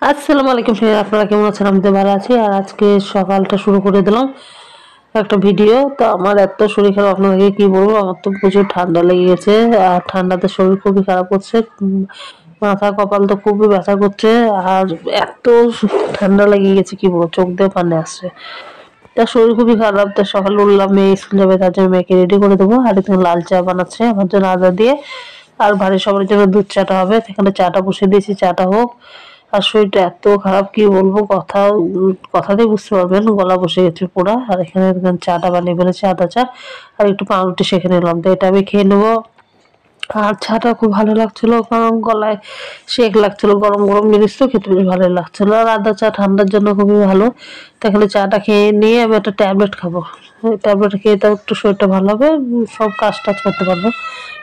আসসালামু আলাইকুম ফ্রেন্ড, আপনারা কেমন আছেন? আমি তো ভালো আছি। আর আজকে সকালটা শুরু করে দিলাম একটা ভিডিও। তো আমার এত শরীর খারাপ, আপনাদেরকে কি বলবো। আমার তো প্রচুর ঠান্ডা লেগে গেছে, আর ঠান্ডাতে শরীর খুবই খারাপ করছে। মাথা কপাল তো খুবই ব্যথা করছে। আর এত ঠান্ডা লেগে গেছে কি বলবো, চোখ দিয়ে পানি আসছে। তার শরীর খুবই খারাপ। তো সকালে উঠলাম, মেয়ে স্কুল যাবে, তার জন্য মেয়েকে রেডি করে দেবো। আর এখানে লাল চা বানাচ্ছে আমার জন্য আদা দিয়ে, আর বাড়ির সবার জন্য দুধ চাটা হবে। এখানে চাটা বসিয়ে দিয়েছি, চাটা হোক। আর শরীরটা এত খারাপ কি বলবো, কথাতেই বুঝতে পারবেন, গলা বসে গেছে পুরা। আর এখানে চাটা বানিয়ে ফেলেছি, আদা চা। আর একটু পাউরুটি সেঁকে নিলাম, তো এটা আমি খেয়ে নেবো। আর চাটা খুব ভালো লাগছিল, কারণ গলায় সেক লাগছিল, গরম গরম জিনিস তো খেতে বেশ ভালো লাগছিল। আর আদা চা ঠান্ডার জন্য খুবই ভালো। তো এখানে চাটা খেয়ে নিয়ে আমি একটা ট্যাবলেট খাবো। ট্যাবলেট খেয়ে তাও একটু শরীরটা ভালো হবে, সব কাজ টাজ করতে পারবো।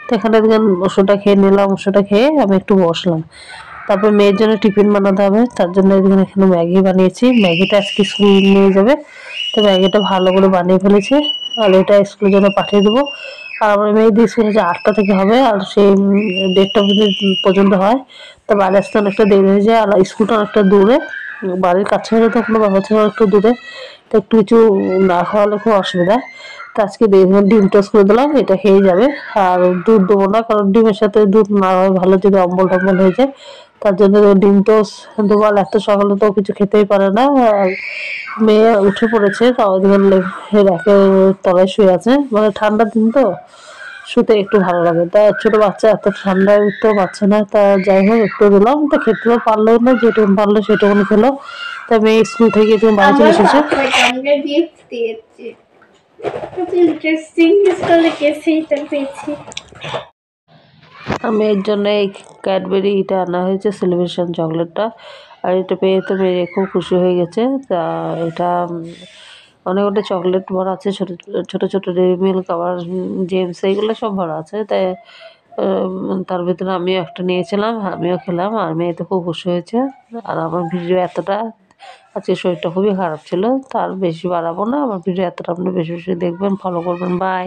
তো এখানে দেখেন ওষুধটা খেয়ে নিলাম, ওষুধটা খেয়ে আমি একটু বসলাম। তারপর মেয়ের জন্য টিফিন বানাতে হবে, তার জন্য এখানে ম্যাগি বানিয়েছি। ম্যাগিটা আজকে স্কুল নিয়ে যাবে, তো ম্যাগিটা ভালো করে বানিয়ে ফেলেছি। আর এটা স্কুলের জন্য পাঠিয়ে দেবো। আর আমার মেয়েদের স্কুল হচ্ছে 8টা থেকে হবে, আর সেই 1:30টা পর্যন্ত হয়। তো বাড়ি আসতে অনেকটা দেরি হয়ে যায়, আর স্কুলটা অনেকটা দূরে। বাড়ির কাছে হলে তো কোনো ব্যাপার ছিল, একটু দূরে। তো একটু কিছু না খাওয়ালে খুব অসুবিধা। তো আজকে ডিম টোস্ট করে দিলাম, এটা খেয়ে যাবে। আর দুধ দেবো না, কারণ ডিমের সাথে দুধ না হয় ভালো, যদি অম্বল টম্বল হয়ে যায়। তার জন্য ডিম টোস্ট দেবো। আর এত সকালে তো কিছু খেতেই পারে না। আর মেয়ে উঠে পড়েছে, তাও র্যাকের তলায় শুয়ে আছে, মানে ঠান্ডার দিন তো শুতে একটু ভালো লাগে। তা ছোট বাচ্চা এত ঠান্ডায় উঠতেও পারছে না। তা যাই হোক একটু দিলাম, তো খেতেও পারলো না, যেটুকু পারলো সেটুকুনি খেলো। তা মেয়ে স্কুল থেকে তুমি বাড়ি চলে এসেছে। আমি এর জন্য এই ক্যাডবেরি এটা আনা হয়েছে, সেলিব্রেশন চকলেটটা। আর এটা পেয়ে তো মেয়ে খুব খুশি হয়ে গেছে। তা এটা অনেকটা চকলেট ভরা আছে, ছোট ছোট ছোট ডেইরি মিল্ক, আবার জেমস, এইগুলো সব ভরা আছে। তাই তার ভিতরে আমিও একটা নিয়েছিলাম, আমিও খেলাম। আর মেয়ে তো খুব খুশি হয়েছে। আর আমার ভিডিও এতটা, আজকে শরীরটা খুবই খারাপ ছিল, তার বেশি বাড়াবো না। আমার ভিডিও এতটা আপনি বেশি বেশি দেখবেন, ফলো করবেন। বাই।